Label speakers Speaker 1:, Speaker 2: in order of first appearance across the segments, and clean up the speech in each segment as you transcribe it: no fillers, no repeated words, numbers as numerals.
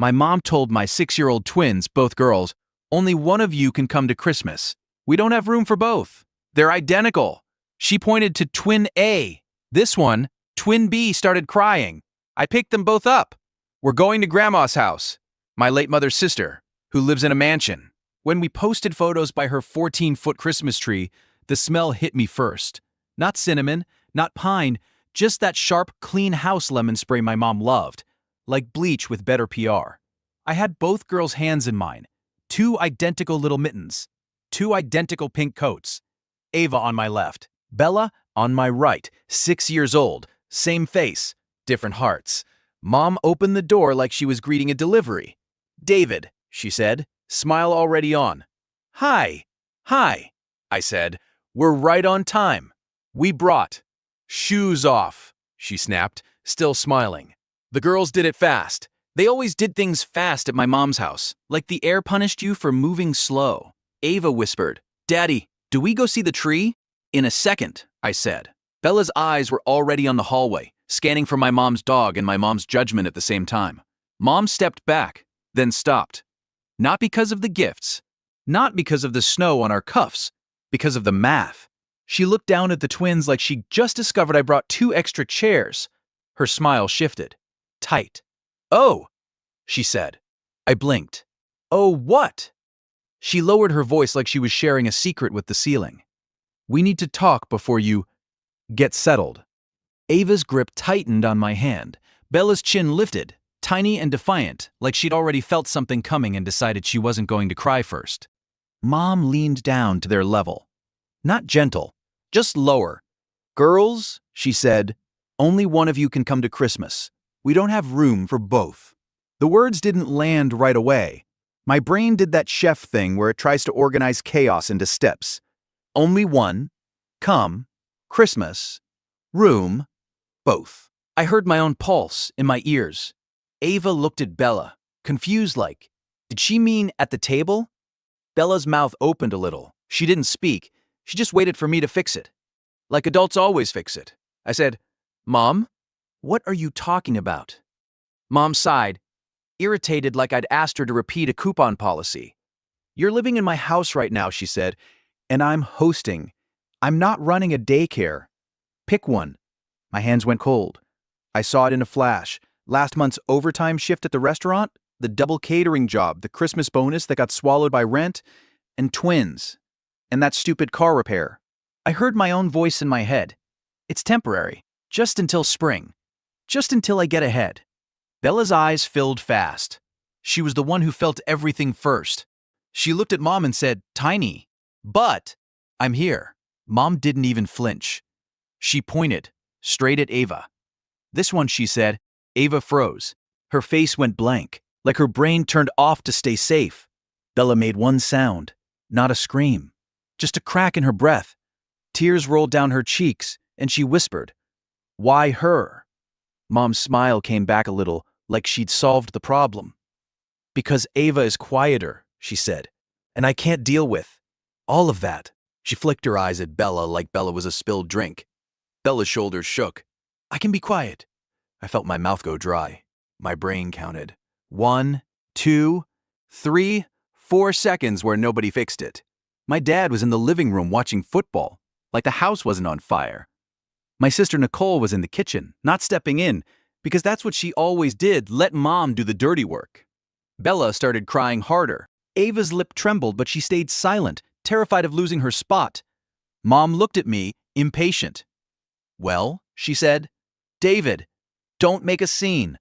Speaker 1: My mom told my 6-year-old twins, both girls, only one of you can come to Christmas. We don't have room for both. They're identical. She pointed to twin A. This one, twin B, started crying. I picked them both up. We're going to Grandma's house, my late mother's sister, who lives in a mansion. When we posted photos by her 14-foot Christmas tree, the smell hit me first. Not cinnamon, not pine, just that sharp, clean house lemon spray my mom loved, like bleach with better PR. I had both girls' hands in mine, 2 identical little mittens, 2 identical pink coats. Ava on my left, Bella on my right, 6 years old, same face, different hearts. Mom opened the door like she was greeting a delivery. "David," she said, smile already on. "Hi, hi," I said. "We're right on time. We brought." "Shoes off," she snapped, still smiling. The girls did it fast. They always did things fast at my mom's house, like the air punished you for moving slow. Ava whispered, "Daddy, do we go see the tree?" "In a second," I said. Bella's eyes were already on the hallway, scanning for my mom's dog and my mom's judgment at the same time. Mom stepped back, then stopped. Not because of the gifts, not because of the snow on our cuffs, because of the math. She looked down at the twins like she just discovered I brought 2 extra chairs. Her smile shifted. Tight. "Oh," she said. I blinked. "Oh, what?" She lowered her voice like she was sharing a secret with the ceiling. "We need to talk before you get settled." Ava's grip tightened on my hand. Bella's chin lifted, tiny and defiant, like she'd already felt something coming and decided she wasn't going to cry first. Mom leaned down to their level. Not gentle, just lower. "Girls," she said, "only one of you can come to Christmas. We don't have room for both." The words didn't land right away. My brain did that chef thing where it tries to organize chaos into steps. Only one, come, Christmas, room, both. I heard my own pulse in my ears. Ava looked at Bella, confused like, did she mean at the table? Bella's mouth opened a little. She didn't speak. She just waited for me to fix it. Like adults always fix it. I said, "Mom, what are you talking about?" Mom sighed, irritated like I'd asked her to repeat a coupon policy. "You're living in my house right now," she said, "and I'm hosting. I'm not running a daycare. Pick one." My hands went cold. I saw it in a flash. Last month's overtime shift at the restaurant, the double catering job, the Christmas bonus that got swallowed by rent, and twins, and that stupid car repair. I heard my own voice in my head. "It's temporary, just until spring, just until I get ahead." Bella's eyes filled fast. She was the one who felt everything first. She looked at Mom and said, "Tiny, but I'm here." Mom didn't even flinch. She pointed, straight at Ava. "This one," she said. Ava froze. Her face went blank, like her brain turned off to stay safe. Bella made one sound, not a scream, just a crack in her breath. Tears rolled down her cheeks, and she whispered, "Why her?" Mom's smile came back a little, like she'd solved the problem. "Because Ava is quieter," she said, "and I can't deal with all of that." She flicked her eyes at Bella like Bella was a spilled drink. Bella's shoulders shook. "I can be quiet." I felt my mouth go dry. My brain counted. 1, 2, 3, 4 seconds where nobody fixed it. My dad was in the living room watching football, like the house wasn't on fire. My sister Nicole was in the kitchen, not stepping in, because that's what she always did, let Mom do the dirty work. Bella started crying harder. Ava's lip trembled, but she stayed silent, terrified of losing her spot. Mom looked at me, impatient. "Well," she said, "David, don't make a scene."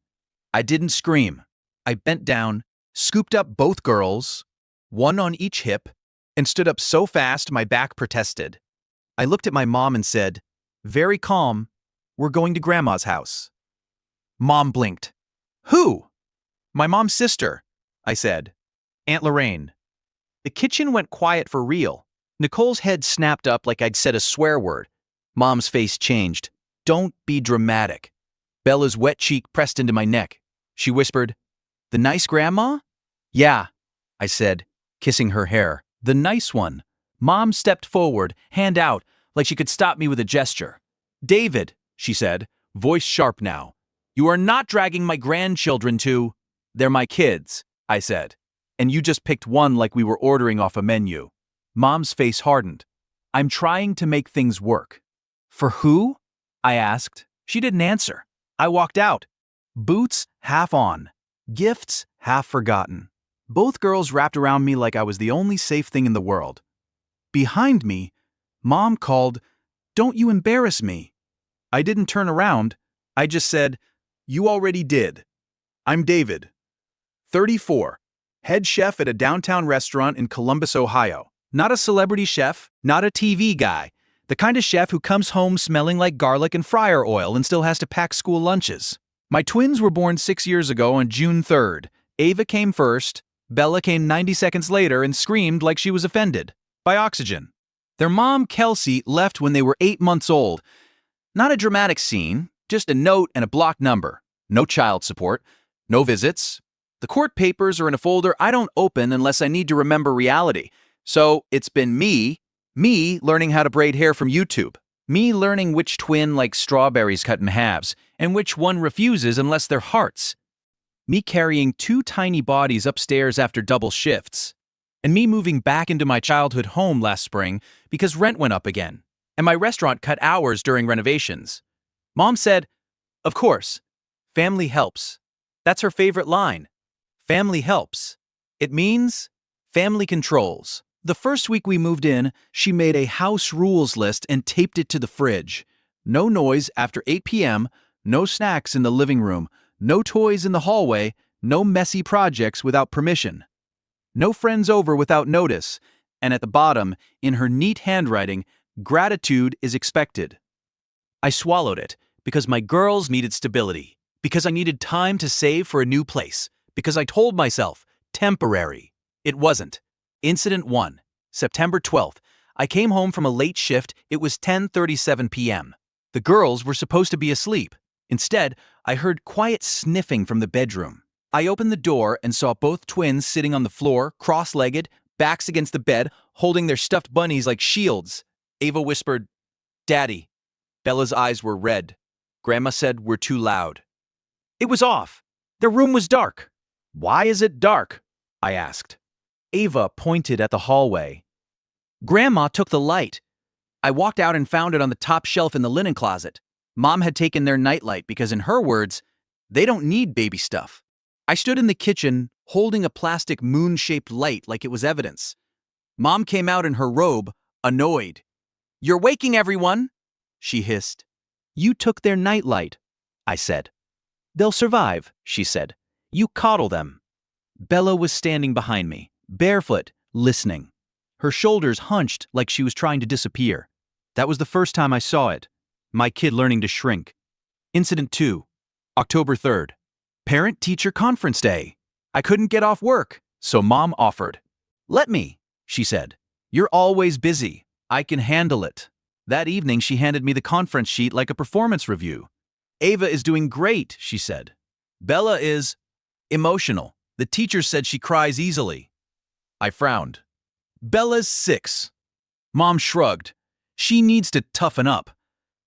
Speaker 1: I didn't scream. I bent down, scooped up both girls, one on each hip, and stood up so fast my back protested. I looked at my mom and said, very calm, "We're going to Grandma's house." Mom blinked. "Who?" "My mom's sister," I said. "Aunt Lorraine." The kitchen went quiet for real. Nicole's head snapped up like I'd said a swear word. Mom's face changed. "Don't be dramatic." Bella's wet cheek pressed into my neck. She whispered, "The nice grandma?" "Yeah," I said, kissing her hair. "The nice one." Mom stepped forward, hand out, like she could stop me with a gesture. "David," she said, voice sharp now, "you are not dragging my grandchildren to—" They're my kids, I said. And you just picked one like we were ordering off a menu. Mom's face hardened. I'm trying to make things work. For who? I asked. She didn't answer. I walked out. Boots half on. Gifts half forgotten. Both girls wrapped around me like I was the only safe thing in the world. Behind me, Mom called, "Don't you embarrass me." I didn't turn around. I just said, "You already did. I'm David, 34, head chef at a downtown restaurant in Columbus, Ohio. Not a celebrity chef, not a TV guy. The kind of chef who comes home smelling like garlic and fryer oil and still has to pack school lunches. My twins were born 6 years ago on June 3rd. Ava came first. Bella came 90 seconds later and screamed like she was offended by oxygen. Their mom, Kelsey, left when they were 8 months old. Not a dramatic scene, just a note and a block number. No child support, no visits. The court papers are in a folder I don't open unless I need to remember reality. So it's been me learning how to braid hair from YouTube. Me learning which twin likes strawberries cut in halves and which one refuses unless they're hearts. Me carrying 2 tiny bodies upstairs after double shifts. And me moving back into my childhood home last spring because rent went up again, and my restaurant cut hours during renovations. Mom said, "Of course, family helps." That's her favorite line. Family helps. It means family controls. The first week we moved in, she made a house rules list and taped it to the fridge. No noise after 8 p.m., no snacks in the living room, no toys in the hallway, no messy projects without permission. No friends over without notice, and at the bottom, in her neat handwriting, gratitude is expected. I swallowed it because my girls needed stability, because I needed time to save for a new place, because I told myself, temporary. It wasn't. Incident 1, September 12th. I came home from a late shift. It was 10:37 p.m. The girls were supposed to be asleep. Instead, I heard quiet sniffing from the bedroom. I opened the door and saw both twins sitting on the floor, cross-legged, backs against the bed, holding their stuffed bunnies like shields. Ava whispered, "Daddy." Bella's eyes were red. Grandma said we're too loud. It was off. Their room was dark. "Why is it dark?" I asked. Ava pointed at the hallway. "Grandma took the light." I walked out and found it on the top shelf in the linen closet. Mom had taken their nightlight because, in her words, they don't need baby stuff. I stood in the kitchen, holding a plastic moon-shaped light like it was evidence. Mom came out in her robe, annoyed. "You're waking everyone," she hissed. "You took their nightlight," I said. "They'll survive," she said. "You coddle them." Bella was standing behind me, barefoot, listening. Her shoulders hunched like she was trying to disappear. That was the first time I saw it. My kid learning to shrink. Incident 2, October 3rd. Parent-teacher conference day. I couldn't get off work, so Mom offered. "Let me," she said. "You're always busy. I can handle it." That evening, she handed me the conference sheet like a performance review. "Ava is doing great," she said. "Bella is emotional. The teacher said she cries easily." I frowned. "Bella's 6. Mom shrugged. "She needs to toughen up."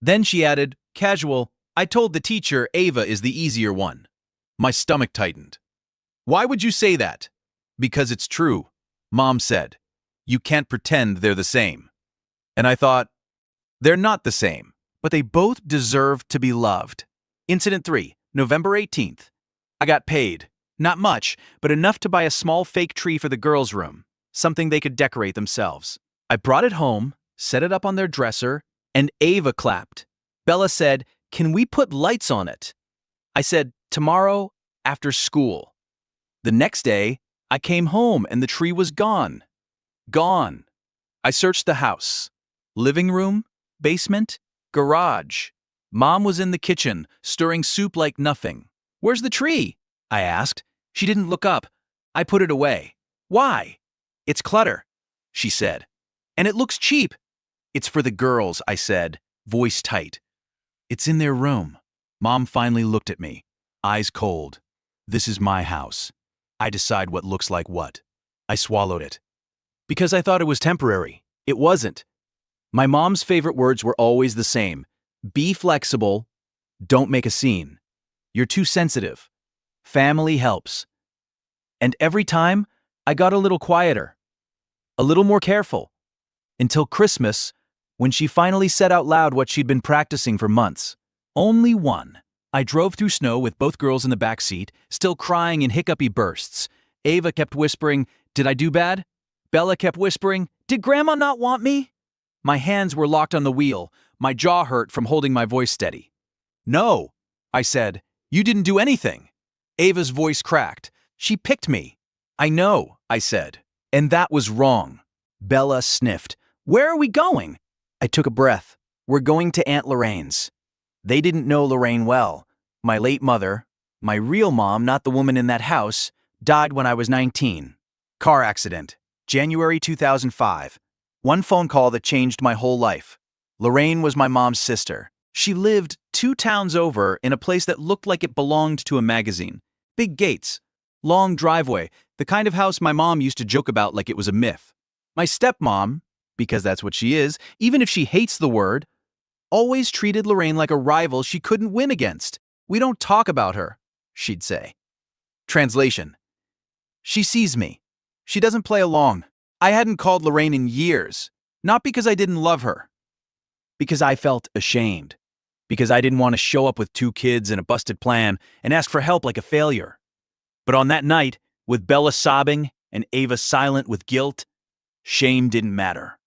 Speaker 1: Then she added, casual, "I told the teacher Ava is the easier one." My stomach tightened. "Why would you say that?" "Because it's true," Mom said. "You can't pretend they're the same." And I thought, they're not the same, but they both deserve to be loved. Incident 3, November 18th. I got paid. Not much, but enough to buy a small fake tree for the girls' room, something they could decorate themselves. I brought it home, set it up on their dresser, and Ava clapped. Bella said, "Can we put lights on it?" I said, "Tomorrow, after school." The next day, I came home and the tree was gone. Gone. I searched the house. Living room, basement, garage. Mom was in the kitchen, stirring soup like nothing. "Where's the tree?" I asked. She didn't look up. I put it away. "Why?" "It's clutter," she said. "And it looks cheap." "It's for the girls," I said, voice tight. "It's in their room." Mom finally looked at me, eyes cold. "This is my house. I decide what looks like what." I swallowed it. Because I thought it was temporary. It wasn't. My mom's favorite words were always the same. Be flexible. Don't make a scene. You're too sensitive. Family helps. And every time, I got a little quieter, a little more careful, until Christmas, when she finally said out loud what she'd been practicing for months. Only one. I drove through snow with both girls in the back seat, still crying in hiccupy bursts. Ava kept whispering, "Did I do bad?" Bella kept whispering, "Did Grandma not want me?" My hands were locked on the wheel. My jaw hurt from holding my voice steady. "No," I said. "You didn't do anything." Ava's voice cracked. "She picked me." "I know," I said. "And that was wrong." Bella sniffed. "Where are we going?" I took a breath. "We're going to Aunt Lorraine's." They didn't know Lorraine well. My late mother, my real mom, not the woman in that house, died when I was 19. Car accident, January 2005. One phone call that changed my whole life. Lorraine was my mom's sister. She lived 2 towns over in a place that looked like it belonged to a magazine. Big gates, long driveway, the kind of house my mom used to joke about like it was a myth. My stepmom, because that's what she is, even if she hates the word, always treated Lorraine like a rival she couldn't win against. "We don't talk about her," she'd say. Translation: she sees me. She doesn't play along. I hadn't called Lorraine in years, not because I didn't love her, because I felt ashamed, because I didn't want to show up with 2 kids and a busted plan and ask for help like a failure. But on that night, with Bella sobbing and Ava silent with guilt, shame didn't matter.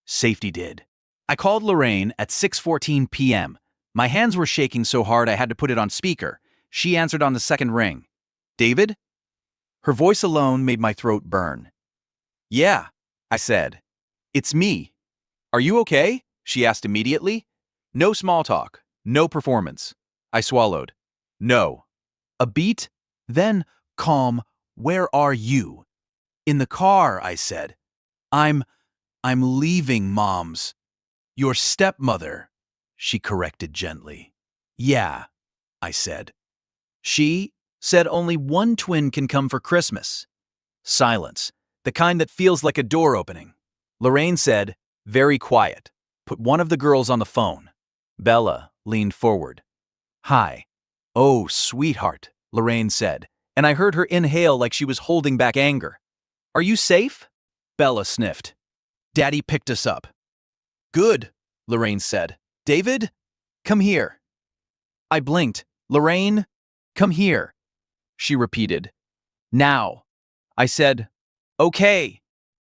Speaker 1: Safety did. I called Lorraine at 6:14 p.m. My hands were shaking so hard I had to put it on speaker. She answered on the second ring. "David?" Her voice alone made my throat burn. "Yeah," I said. "It's me." "Are you okay?" she asked immediately. No small talk, no performance. I swallowed. "No." A beat, then calm. "Where are you?" "In the car," I said. I'm leaving Mom's." "Your stepmother," she corrected gently. "Yeah," I said. She said only one twin can come for Christmas. Silence, the kind that feels like a door opening. Lorraine said, very quiet, put one of the girls on the phone. Bella leaned forward. "Hi." "Oh, sweetheart," Lorraine said, and I heard her inhale like she was holding back anger. "Are you safe?" Bella sniffed. "Daddy picked us up." "Good," Lorraine said. "David, come here." I blinked. "Lorraine, come here," she repeated. "Now." I said, "Okay."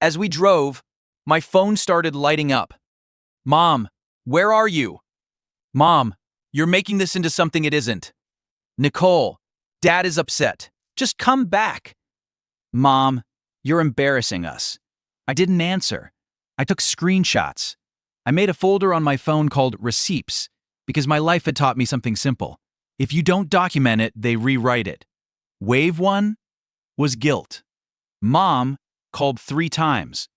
Speaker 1: As we drove, my phone started lighting up. "Mom, where are you?" "Mom, you're making this into something it isn't." "Nicole, Dad is upset. Just come back." "Mom, you're embarrassing us." I didn't answer. I took screenshots. I made a folder on my phone called Receipts because my life had taught me something simple. If you don't document it, they rewrite it. Wave 1 was guilt. Mom called 3 times.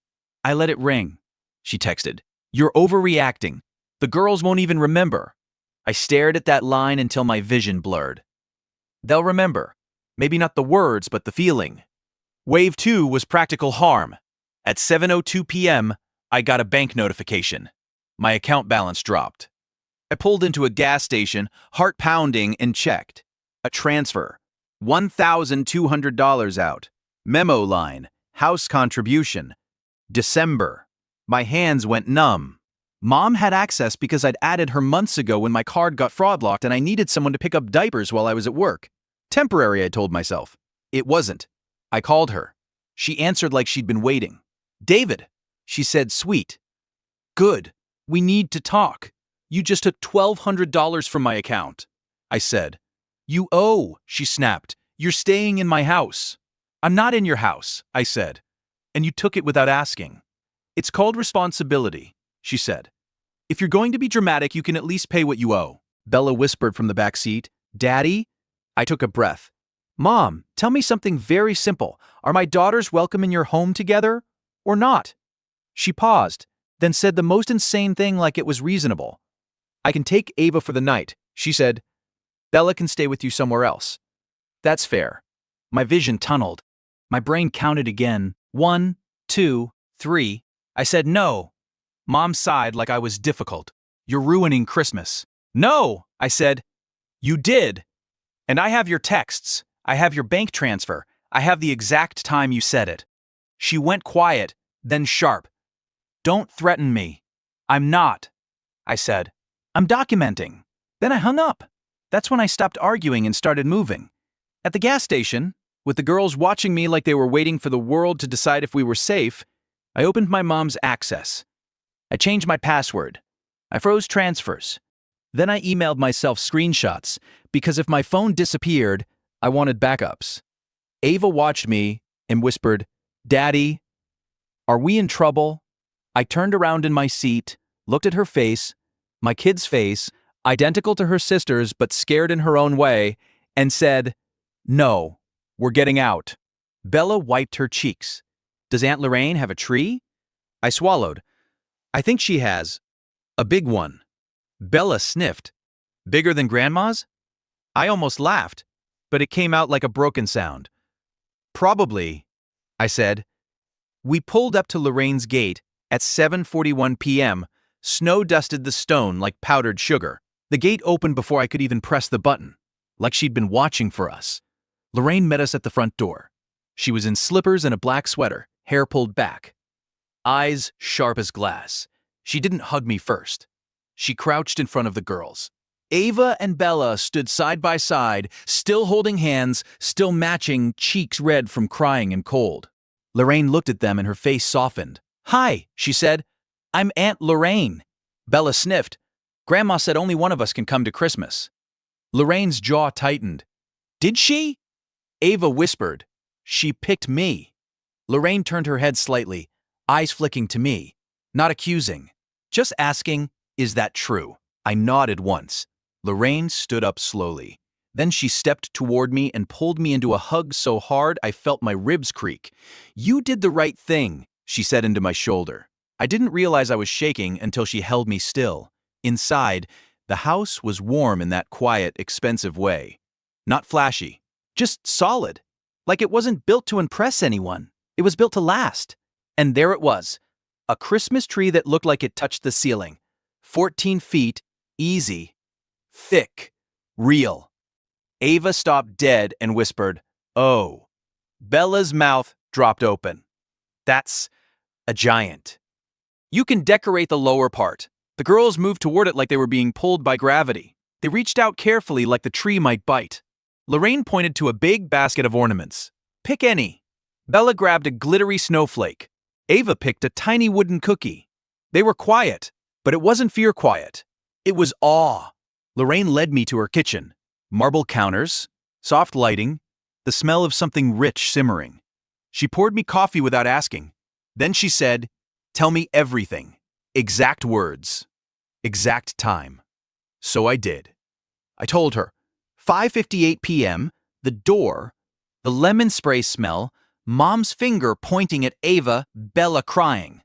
Speaker 1: I let it ring. She texted, "You're overreacting. The girls won't even remember." I stared at that line until my vision blurred. They'll remember. Maybe not the words, but the feeling. Wave 2 was practical harm. At 7:02 p.m., I got a bank notification. My account balance dropped. I pulled into a gas station, heart pounding, and checked. A transfer. $1,200 out. Memo line. House contribution. December. My hands went numb. Mom had access because I'd added her months ago when my card got fraud locked and I needed someone to pick up diapers while I was at work. Temporary, I told myself. It wasn't. I called her. She answered like she'd been waiting. "David," she said, sweet. "Good. We need to talk. You just took $1,200 from my account." I said. "You owe," she snapped. "You're staying in my house." "I'm not in your house," I said. "And you took it without asking." "It's called responsibility," she said. "If you're going to be dramatic, you can at least pay what you owe." Bella whispered from the back seat. "Daddy?" I took a breath. "Mom, tell me something very simple. Are my daughters welcome in your home together or not?" She paused, then said the most insane thing like it was reasonable. "I can take Ava for the night," she said. "Bella can stay with you somewhere else." "That's fair." My vision tunneled. My brain counted again. 1, 2, 3. I said no. Mom sighed like I was difficult. "You're ruining Christmas." "No," I said. "You did. And I have your texts. I have your bank transfer. I have the exact time you said it. She went quiet, then sharp. Don't threaten me. I'm not, I said. I'm documenting. Then I hung up. That's when I stopped arguing and started moving. At the gas station, with the girls watching me like they were waiting for the world to decide if we were safe, I opened my mom's access. I changed my password. I froze transfers. Then I emailed myself screenshots, because if my phone disappeared, I wanted backups. Ava watched me and whispered, "Daddy, are we in trouble?" I turned around in my seat, looked at her face, my kid's face, identical to her sister's but scared in her own way, and said, "No, we're getting out." Bella wiped her cheeks. "Does Aunt Lorraine have a tree?" I swallowed. "I think she has. A big one." Bella sniffed. "Bigger than Grandma's?" I almost laughed, but it came out like a broken sound. "Probably," I said. We pulled up to Lorraine's gate at 7:41 p.m. Snow dusted the stone like powdered sugar. The gate opened before I could even press the button, like she'd been watching for us. Lorraine met us at the front door. She was in slippers and a black sweater, hair pulled back. Eyes sharp as glass. She didn't hug me first. She crouched in front of the girls. Ava and Bella stood side by side, still holding hands, still matching, cheeks red from crying and cold. Lorraine looked at them and her face softened. "Hi," she said. "I'm Aunt Lorraine." Bella sniffed. "Grandma said only one of us can come to Christmas." Lorraine's jaw tightened. "Did she?" Ava whispered. "She picked me." Lorraine turned her head slightly, eyes flicking to me, not accusing. Just asking, "Is that true?" I nodded once. Lorraine stood up slowly. Then she stepped toward me and pulled me into a hug so hard I felt my ribs creak. "You did the right thing," she said into my shoulder. I didn't realize I was shaking until she held me still. Inside, the house was warm in that quiet, expensive way. Not flashy, just solid. Like it wasn't built to impress anyone. It was built to last. And there it was. A Christmas tree that looked like it touched the ceiling. 14 feet, easy, thick, real. Ava stopped dead and whispered, "Oh." Bella's mouth dropped open. "That's a giant." "You can decorate the lower part." The girls moved toward it like they were being pulled by gravity. They reached out carefully like the tree might bite. Lorraine pointed to a big basket of ornaments. "Pick any." Bella grabbed a glittery snowflake. Ava picked a tiny wooden cookie. They were quiet, but it wasn't fear quiet. It was awe. Lorraine led me to her kitchen. Marble counters, soft lighting, the smell of something rich simmering. She poured me coffee without asking. Then she said, "Tell me everything. Exact words. Exact time." So I did. I told her. 5:58 p.m., the door, the lemon spray smell, Mom's finger pointing at Ava, Bella crying.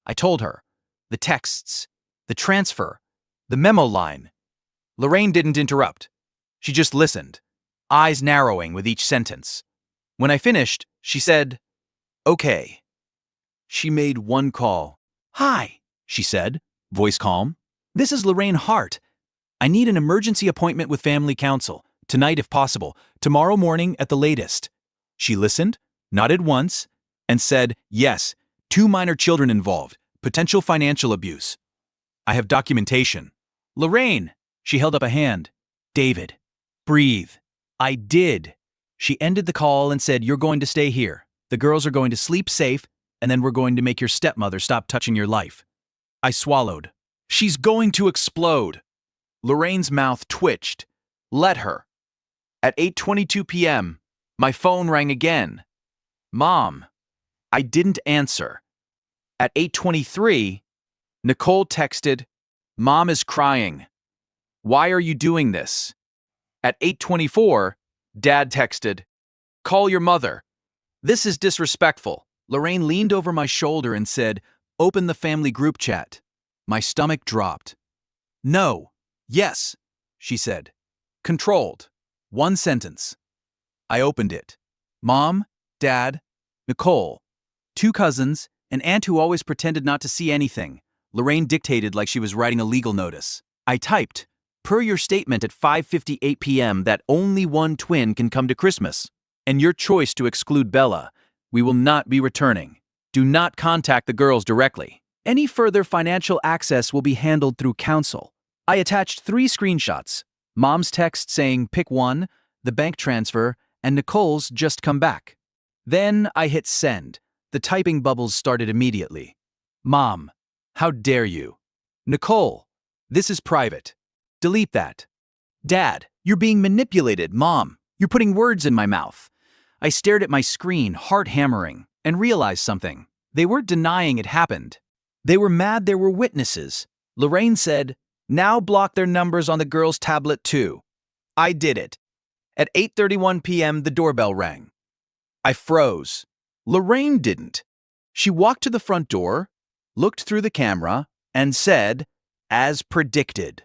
Speaker 1: I told her. The texts, the transfer, the memo line. Lorraine didn't interrupt. She just listened, eyes narrowing with each sentence. When I finished, she said, "Okay." She made one call. "Hi," she said, voice calm. "This is Lorraine Hart. I need an emergency appointment with family council, tonight if possible, tomorrow morning at the latest." She listened, nodded once, and said, "Yes, 2 minor children involved, potential financial abuse. I have documentation." "Lorraine," she held up a hand. "David, breathe." I did. She ended the call and said, "You're going to stay here. The girls are going to sleep safe, and then we're going to make your stepmother stop touching your life." I swallowed. She's going to explode. Lorraine's mouth twitched. Let her. At 8:22 p.m., my phone rang again. "Mom." I didn't answer. At 8:23, Nicole texted, "Mom is crying. Why are you doing this?" At 8:24, Dad texted, "Call your mother. This is disrespectful." Lorraine leaned over my shoulder and said, "Open the family group chat." My stomach dropped. "No. Yes," she said. Controlled. One sentence. I opened it. Mom, Dad, Nicole, 2 cousins, an aunt who always pretended not to see anything. Lorraine dictated like she was writing a legal notice. I typed, "Per your statement at 5:58 p.m. that only one twin can come to Christmas." and your choice to exclude Bella. We will not be returning. Do not contact the girls directly. Any further financial access will be handled through counsel. I attached 3 screenshots. Mom's text saying pick one, the bank transfer, and Nicole's just come back. Then I hit send. The typing bubbles started immediately. Mom, how dare you? Nicole, this is private. Delete that. Dad, you're being manipulated. Mom, you're putting words in my mouth. I stared at my screen, heart hammering, and realized something. They weren't denying it happened. They were mad there were witnesses. Lorraine said, now block their numbers on the girl's tablet too. I did it. At 8:31 p.m., the doorbell rang. I froze. Lorraine didn't. She walked to the front door, looked through the camera, and said, as predicted.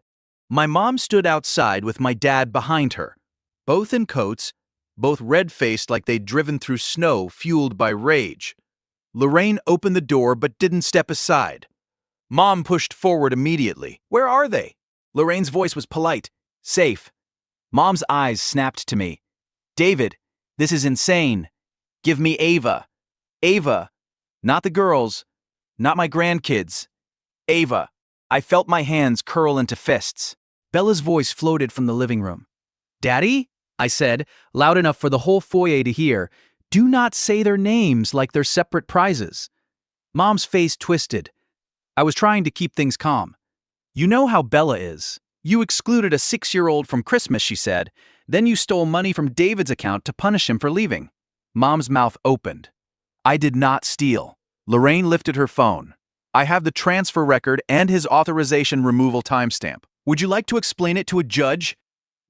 Speaker 1: My mom stood outside with my dad behind her, both in coats, both red-faced like they'd driven through snow fueled by rage. Lorraine opened the door but didn't step aside. Mom pushed forward immediately. Where are they? Lorraine's voice was polite. Safe. Mom's eyes snapped to me. David, this is insane. Give me Ava. Ava. Not the girls. Not my grandkids. Ava. I felt my hands curl into fists. Bella's voice floated from the living room. Daddy? I said, loud enough for the whole foyer to hear. Do not say their names like they're separate prizes. Mom's face twisted. I was trying to keep things calm. You know how Bella is. You excluded a 6-year-old from Christmas, she said. Then you stole money from David's account to punish him for leaving. Mom's mouth opened. I did not steal. Lorraine lifted her phone. I have the transfer record and his authorization removal timestamp. Would you like to explain it to a judge?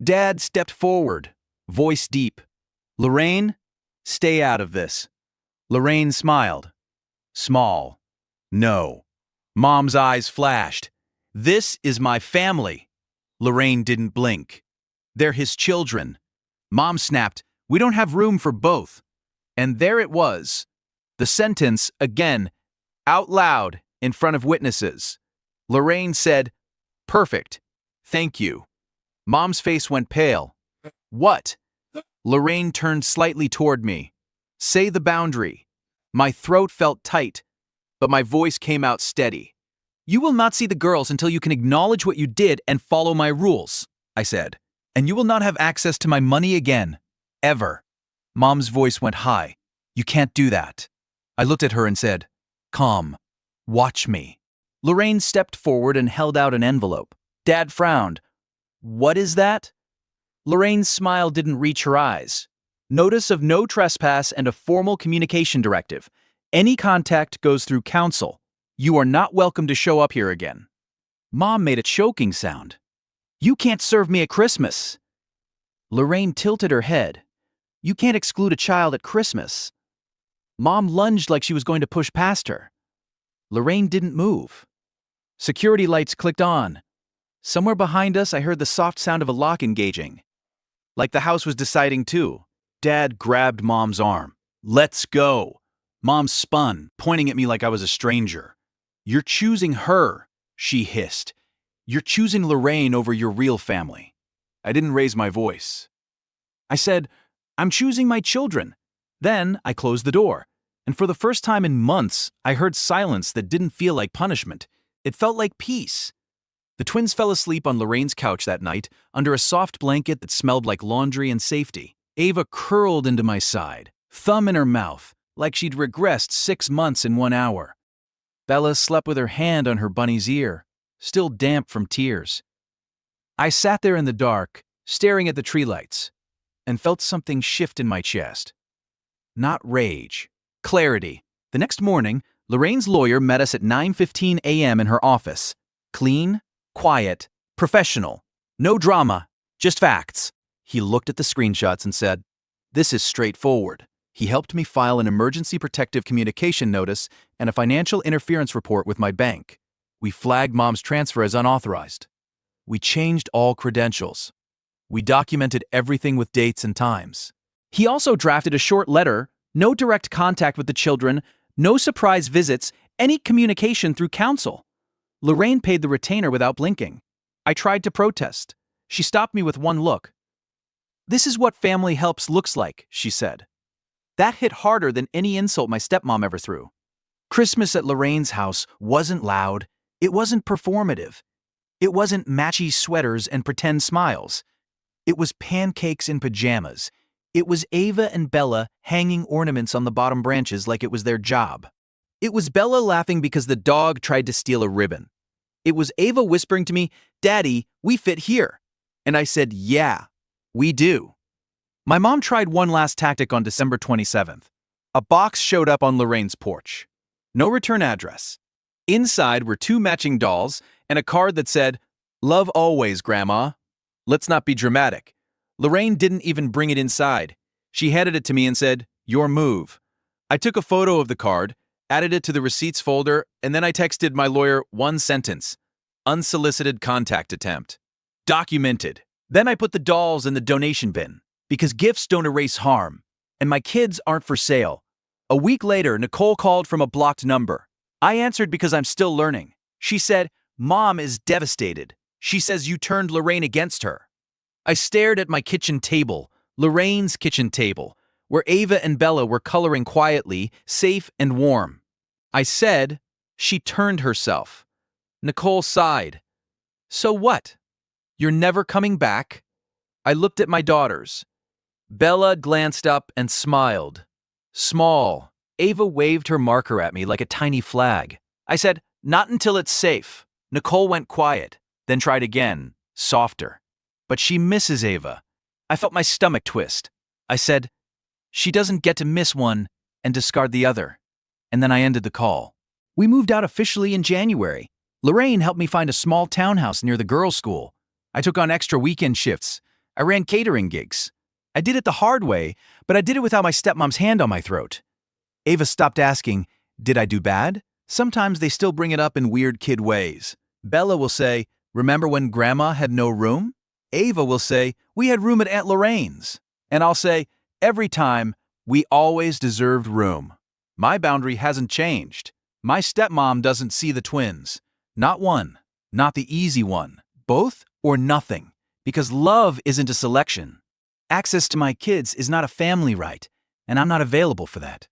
Speaker 1: Dad stepped forward, voice deep. Lorraine, stay out of this. Lorraine smiled. Small. No. Mom's eyes flashed. This is my family. Lorraine didn't blink. They're his children. Mom snapped, we don't have room for both. And there it was. The sentence, again, out loud, in front of witnesses. Lorraine said, perfect. Thank you. Mom's face went pale. What? Lorraine turned slightly toward me. Say the boundary. My throat felt tight, but my voice came out steady. You will not see the girls until you can acknowledge what you did and follow my rules, I said. And you will not have access to my money again. Ever. Mom's voice went high. You can't do that. I looked at her and said, calm. Watch me. Lorraine stepped forward and held out an envelope. Dad frowned. What is that? Lorraine's smile didn't reach her eyes. Notice of no trespass and a formal communication directive. Any contact goes through counsel. You are not welcome to show up here again. Mom made a choking sound. You can't serve me at Christmas. Lorraine tilted her head. You can't exclude a child at Christmas. Mom lunged like she was going to push past her. Lorraine didn't move. Security lights clicked on. Somewhere behind us, I heard the soft sound of a lock engaging. Like the house was deciding too. Dad grabbed Mom's arm. Let's go. Mom spun, pointing at me like I was a stranger. You're choosing her, she hissed. You're choosing Lorraine over your real family. I didn't raise my voice. I said, I'm choosing my children. Then I closed the door. And for the first time in months, I heard silence that didn't feel like punishment. It felt like peace. The twins fell asleep on Lorraine's couch that night, under a soft blanket that smelled like laundry and safety. Ava curled into my side, thumb in her mouth, like she'd regressed 6 months in 1 hour. Bella slept with her hand on her bunny's ear, still damp from tears. I sat there in the dark, staring at the tree lights, and felt something shift in my chest. Not rage. Clarity. The next morning, Lorraine's lawyer met us at 9:15 a.m. in her office. Clean, quiet, professional. No drama, just facts. He looked at the screenshots and said, this is straightforward. He helped me file an emergency protective communication notice and a financial interference report with my bank. We flagged Mom's transfer as unauthorized. We changed all credentials. We documented everything with dates and times. He also drafted a short letter, no direct contact with the children, no surprise visits, any communication through counsel. Lorraine paid the retainer without blinking. I tried to protest. She stopped me with one look. This is what family helps looks like, she said. That hit harder than any insult my stepmom ever threw. Christmas at Lorraine's house wasn't loud, it wasn't performative. It wasn't matchy sweaters and pretend smiles. It was pancakes in pajamas. It was Ava and Bella hanging ornaments on the bottom branches like it was their job. It was Bella laughing because the dog tried to steal a ribbon. It was Ava whispering to me, "Daddy, we fit here." And I said, "Yeah, we do." My mom tried one last tactic on December 27th. A box showed up on Lorraine's porch. No return address. Inside were 2 matching dolls and a card that said, "Love always, Grandma." Let's not be dramatic. Lorraine didn't even bring it inside. She handed it to me and said, "Your move." I took a photo of the card, added it to the receipts folder, and then I texted my lawyer one sentence: unsolicited contact attempt. Documented. Then I put the dolls in the donation bin, because gifts don't erase harm, and my kids aren't for sale. A week later, Nicole called from a blocked number. I answered because I'm still learning. She said, "Mom is devastated. She says you turned Lorraine against her." I stared at my kitchen table, Lorraine's kitchen table, where Ava and Bella were coloring quietly, safe and warm. I said, "She turned herself." Nicole sighed. "So what? You're never coming back?" I looked at my daughters. Bella glanced up and smiled. Small. Ava waved her marker at me like a tiny flag. I said, "Not until it's safe." Nicole went quiet, then tried again, softer. "But she misses Ava." I felt my stomach twist. I said, "She doesn't get to miss one and discard the other." And then I ended the call. We moved out officially in January. Lorraine helped me find a small townhouse near the girls' school. I took on extra weekend shifts. I ran catering gigs. I did it the hard way, but I did it without my stepmom's hand on my throat. Ava stopped asking, "Did I do bad?" Sometimes they still bring it up in weird kid ways. Bella will say, "Remember when Grandma had no room?" Ava will say, "We had room at Aunt Lorraine's." And I'll say, "Every time, we always deserved room." My boundary hasn't changed. My stepmom doesn't see the twins. Not one. Not the easy one. Both or nothing. Because love isn't a selection. Access to my kids is not a family right, and I'm not available for that.